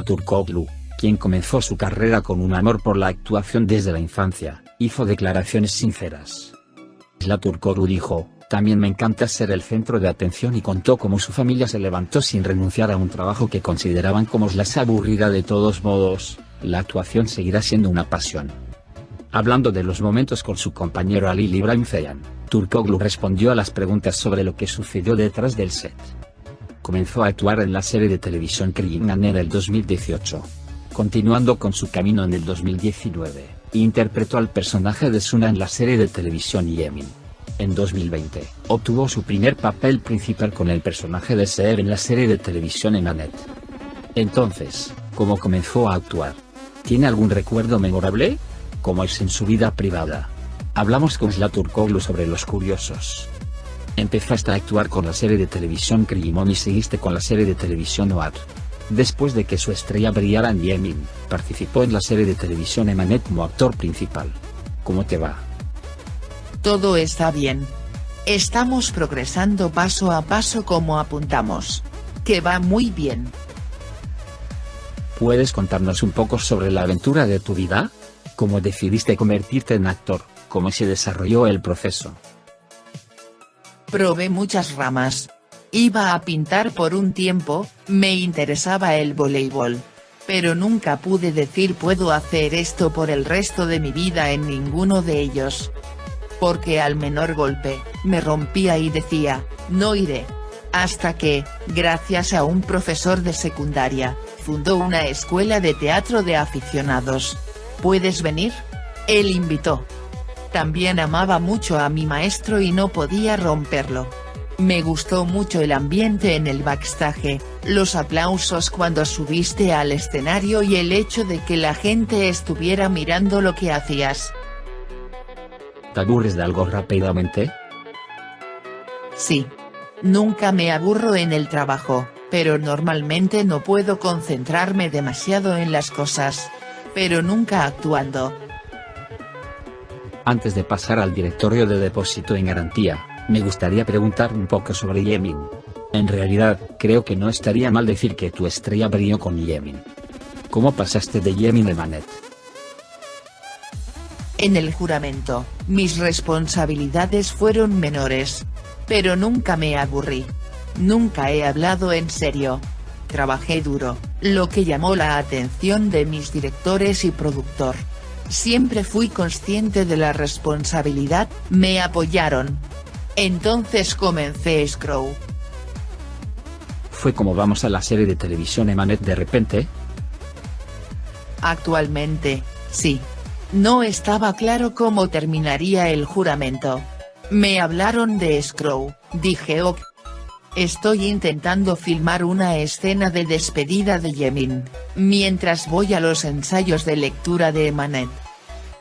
Turkoglu, quien comenzó su carrera con un amor por la actuación desde la infancia, hizo declaraciones sinceras. Turkoglu dijo: "También me encanta ser el centro de atención", y contó cómo su familia se levantó sin renunciar a un trabajo que consideraban como la aburrida. De todos modos, la actuación seguirá siendo una pasión. Hablando de los momentos con su compañero Halil İbrahimseven, Turkoglu respondió a las preguntas sobre lo que sucedió detrás del set. Comenzó a actuar en la serie de televisión Krinan en el 2018. Continuando con su camino en el 2019, interpretó al personaje de Suna en la serie de televisión Yemin. En 2020, obtuvo su primer papel principal con el personaje de Seher en la serie de televisión Emanet. Entonces, ¿cómo comenzó a actuar? ¿Tiene algún recuerdo memorable? ¿Cómo es en su vida privada? Hablamos con Turkoglu sobre los curiosos. Empezaste a actuar con la serie de televisión Krimon y seguiste con la serie de televisión Oar. Después de que su estrella brillara en Yemin, participó en la serie de televisión Emanet como actor principal. ¿Cómo te va? Todo está bien. Estamos progresando paso a paso como apuntamos. Que va muy bien. ¿Puedes contarnos un poco sobre la aventura de tu vida? ¿Cómo decidiste convertirte en actor? ¿Cómo se desarrolló el proceso? Probé muchas ramas. Iba a pintar por un tiempo, me interesaba el voleibol. Pero nunca pude decir puedo hacer esto por el resto de mi vida en ninguno de ellos. Porque al menor golpe, me rompía y decía, no iré. Hasta que, gracias a un profesor de secundaria, fundó una escuela de teatro de aficionados. ¿Puedes venir? Él invitó. También amaba mucho a mi maestro y no podía romperlo. Me gustó mucho el ambiente en el backstage, los aplausos cuando subiste al escenario y el hecho de que la gente estuviera mirando lo que hacías. ¿Te aburres de algo rápidamente? Sí. Nunca me aburro en el trabajo, pero normalmente no puedo concentrarme demasiado en las cosas. Pero nunca actuando. Antes de pasar al directorio de depósito en garantía, me gustaría preguntar un poco sobre Yemin. En realidad, creo que no estaría mal decir que tu estrella brilló con Yemin. ¿Cómo pasaste de Yemin a Emanet? En el juramento, mis responsabilidades fueron menores. Pero nunca me aburrí. Nunca he hablado en serio. Trabajé duro, lo que llamó la atención de mis directores y productor. Siempre fui consciente de la responsabilidad, me apoyaron. Entonces comencé Scrow. ¿Fue como vamos a la serie de televisión Emanet de repente? Actualmente, sí. No estaba claro cómo terminaría el juramento. Me hablaron de Scrow, dije ok. Estoy intentando filmar una escena de despedida de Yemin, mientras voy a los ensayos de lectura de Emanet.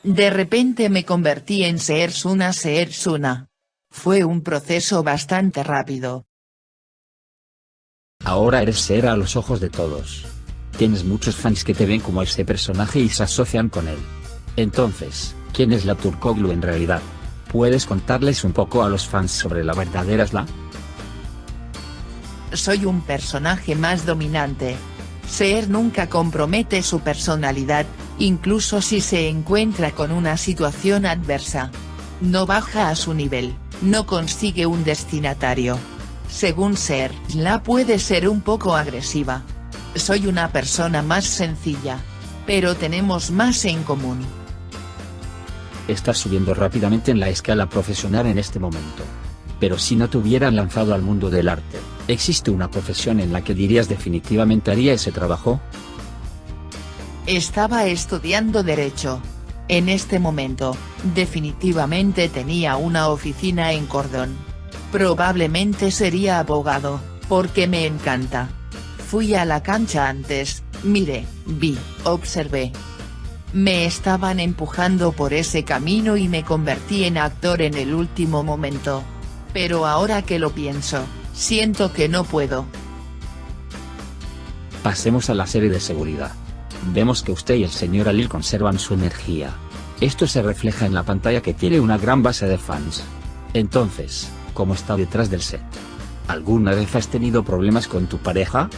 De repente me convertí en Seher Suna. Fue un proceso bastante rápido. Ahora eres Seher a los ojos de todos. Tienes muchos fans que te ven como ese personaje y se asocian con él. Entonces, ¿quién es Turkoglu en realidad? ¿Puedes contarles un poco a los fans sobre la verdadera Sla? Soy un personaje más dominante. Seher nunca compromete su personalidad, incluso si se encuentra con una situación adversa. No baja a su nivel, no consigue un destinatario. Según Seher, Sla puede ser un poco agresiva. Soy una persona más sencilla. Pero tenemos más en común. Estás subiendo rápidamente en la escala profesional en este momento. Pero si no te hubieran lanzado al mundo del arte, ¿existe una profesión en la que dirías definitivamente haría ese trabajo? Estaba estudiando Derecho. En este momento, definitivamente tenía una oficina en Cordón. Probablemente sería abogado, porque me encanta. Fui a la cancha antes, miré, vi, observé. Me estaban empujando por ese camino y me convertí en actor en el último momento. Pero ahora que lo pienso, siento que no puedo. Pasemos a la serie de seguridad. Vemos que usted y el señor Halil conservan su energía. Esto se refleja en la pantalla que tiene una gran base de fans. Entonces, ¿cómo está detrás del set? ¿Alguna vez has tenido problemas con tu pareja?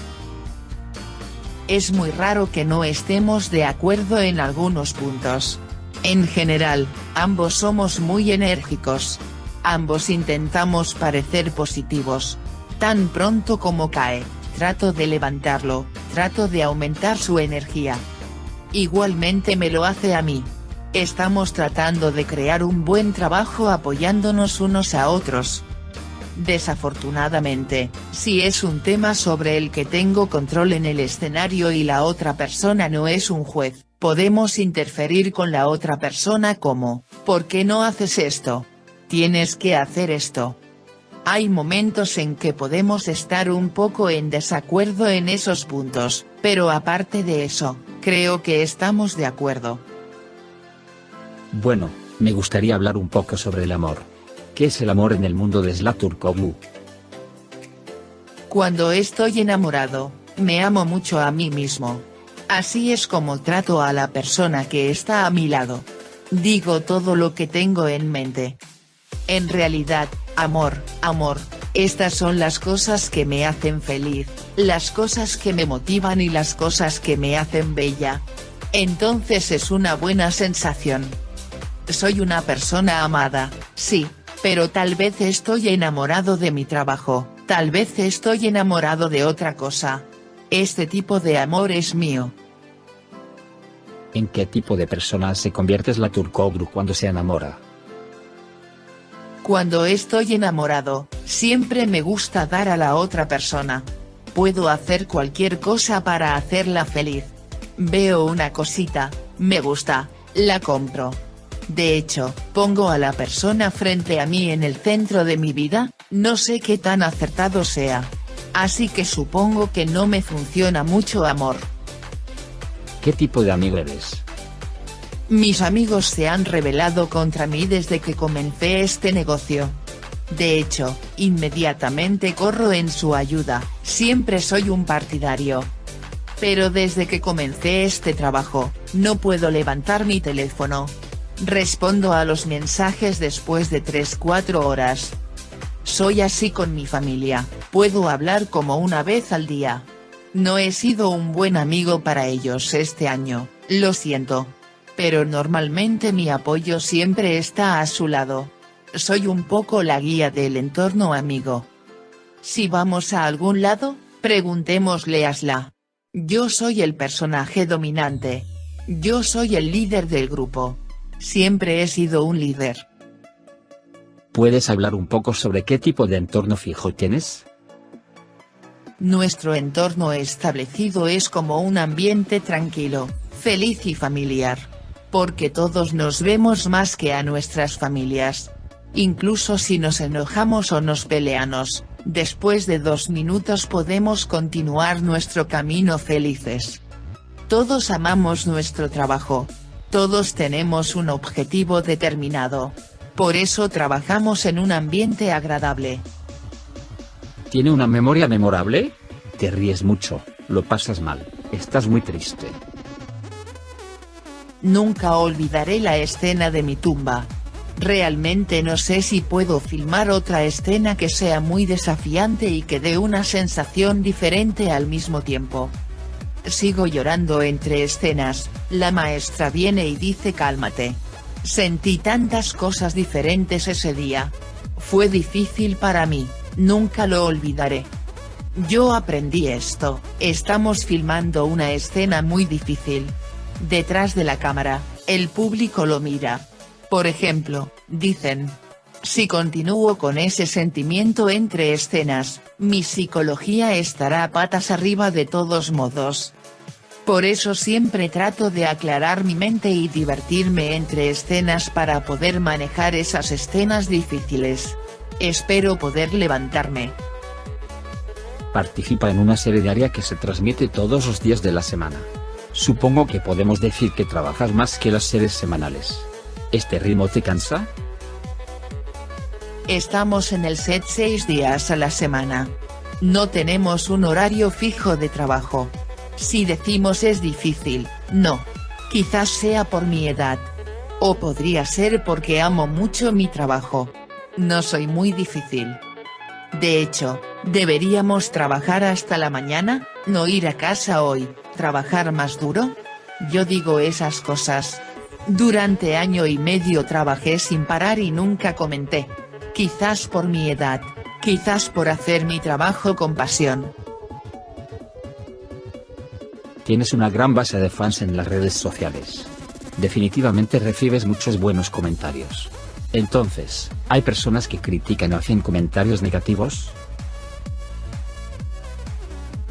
Es muy raro que no estemos de acuerdo en algunos puntos. En general, ambos somos muy enérgicos. Ambos intentamos parecer positivos. Tan pronto como cae, trato de levantarlo, trato de aumentar su energía. Igualmente me lo hace a mí. Estamos tratando de crear un buen trabajo apoyándonos unos a otros. Desafortunadamente, si es un tema sobre el que tengo control en el escenario y la otra persona no es un juez, podemos interferir con la otra persona como, ¿por qué no haces esto? Tienes que hacer esto. Hay momentos en que podemos estar un poco en desacuerdo en esos puntos, pero aparte de eso, creo que estamos de acuerdo. Bueno, me gustaría hablar un poco sobre el amor. ¿Qué es el amor en el mundo de Zlaturkoglu? Cuando estoy enamorado, me amo mucho a mí mismo. Así es como trato a la persona que está a mi lado. Digo todo lo que tengo en mente. En realidad, amor, estas son las cosas que me hacen feliz, las cosas que me motivan y las cosas que me hacen bella. Entonces es una buena sensación. Soy una persona amada, sí, pero tal vez estoy enamorado de mi trabajo, tal vez estoy enamorado de otra cosa. Este tipo de amor es mío. ¿En qué tipo de persona se convierte Zlaturkoglu cuando se enamora? Cuando estoy enamorado, siempre me gusta dar a la otra persona. Puedo hacer cualquier cosa para hacerla feliz. Veo una cosita, me gusta, la compro. De hecho, pongo a la persona frente a mí en el centro de mi vida, no sé qué tan acertado sea. Así que supongo que no me funciona mucho amor. ¿Qué tipo de amigo eres? Mis amigos se han rebelado contra mí desde que comencé este negocio. De hecho, inmediatamente corro en su ayuda, siempre soy un partidario. Pero desde que comencé este trabajo, no puedo levantar mi teléfono. Respondo a los mensajes después de 3-4 horas. Soy así con mi familia, puedo hablar como una vez al día. No he sido un buen amigo para ellos este año, lo siento. Pero normalmente mi apoyo siempre está a su lado. Soy un poco la guía del entorno amigo. Si vamos a algún lado, preguntémosle a Zla. Yo soy el personaje dominante. Yo soy el líder del grupo. Siempre he sido un líder. ¿Puedes hablar un poco sobre qué tipo de entorno fijo tienes? Nuestro entorno establecido es como un ambiente tranquilo, feliz y familiar. Porque todos nos vemos más que a nuestras familias. Incluso si nos enojamos o nos peleamos, después de 2 minutos podemos continuar nuestro camino felices. Todos amamos nuestro trabajo. Todos tenemos un objetivo determinado. Por eso trabajamos en un ambiente agradable. ¿Tiene una memoria memorable? Te ríes mucho, lo pasas mal, estás muy triste. Nunca olvidaré la escena de mi tumba. Realmente no sé si puedo filmar otra escena que sea muy desafiante y que dé una sensación diferente al mismo tiempo. Sigo llorando entre escenas, la maestra viene y dice cálmate. Sentí tantas cosas diferentes ese día. Fue difícil para mí, nunca lo olvidaré. Yo aprendí esto, estamos filmando una escena muy difícil. Detrás de la cámara, el público lo mira. Por ejemplo, dicen. Si continúo con ese sentimiento entre escenas, mi psicología estará patas arriba de todos modos. Por eso siempre trato de aclarar mi mente y divertirme entre escenas para poder manejar esas escenas difíciles. Espero poder levantarme. Participa en una serie diaria que se transmite todos los días de la semana. Supongo que podemos decir que trabajas más que las series semanales. ¿Este ritmo te cansa? Estamos en el set 6 días a la semana. No tenemos un horario fijo de trabajo. Si decimos es difícil, no. Quizás sea por mi edad. O podría ser porque amo mucho mi trabajo. No soy muy difícil. De hecho, deberíamos trabajar hasta la mañana, no ir a casa hoy. ¿Trabajar más duro? Yo digo esas cosas. Durante año y medio trabajé sin parar y nunca comenté. Quizás por mi edad, quizás por hacer mi trabajo con pasión. Tienes una gran base de fans en las redes sociales. Definitivamente recibes muchos buenos comentarios. Entonces, ¿hay personas que critican o hacen comentarios negativos?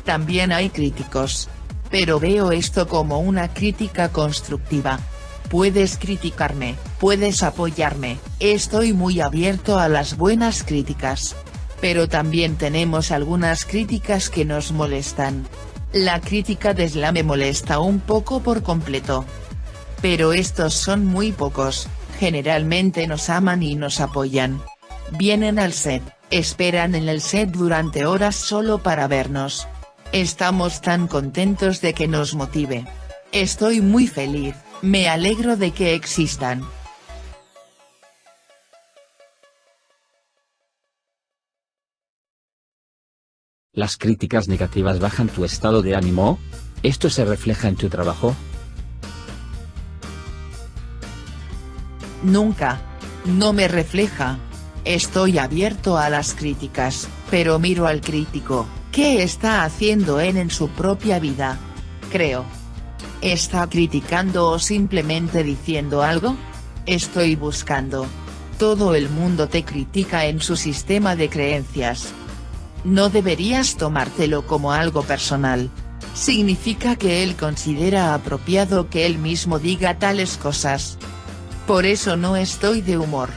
También hay críticos. Pero veo esto como una crítica constructiva. Puedes criticarme, puedes apoyarme, estoy muy abierto a las buenas críticas. Pero también tenemos algunas críticas que nos molestan. La crítica de Sla me molesta un poco por completo. Pero estos son muy pocos, generalmente nos aman y nos apoyan. Vienen al set, esperan en el set durante horas solo para vernos. Estamos tan contentos de que nos motive. Estoy muy feliz, me alegro de que existan. ¿Las críticas negativas bajan tu estado de ánimo? ¿Esto se refleja en tu trabajo? Nunca. No me refleja. Estoy abierto a las críticas, pero miro al crítico, ¿qué está haciendo él en su propia vida? Creo. ¿Está criticando o simplemente diciendo algo? Estoy buscando. Todo el mundo te critica en su sistema de creencias. No deberías tomártelo como algo personal. Significa que él considera apropiado que él mismo diga tales cosas. Por eso no estoy de humor.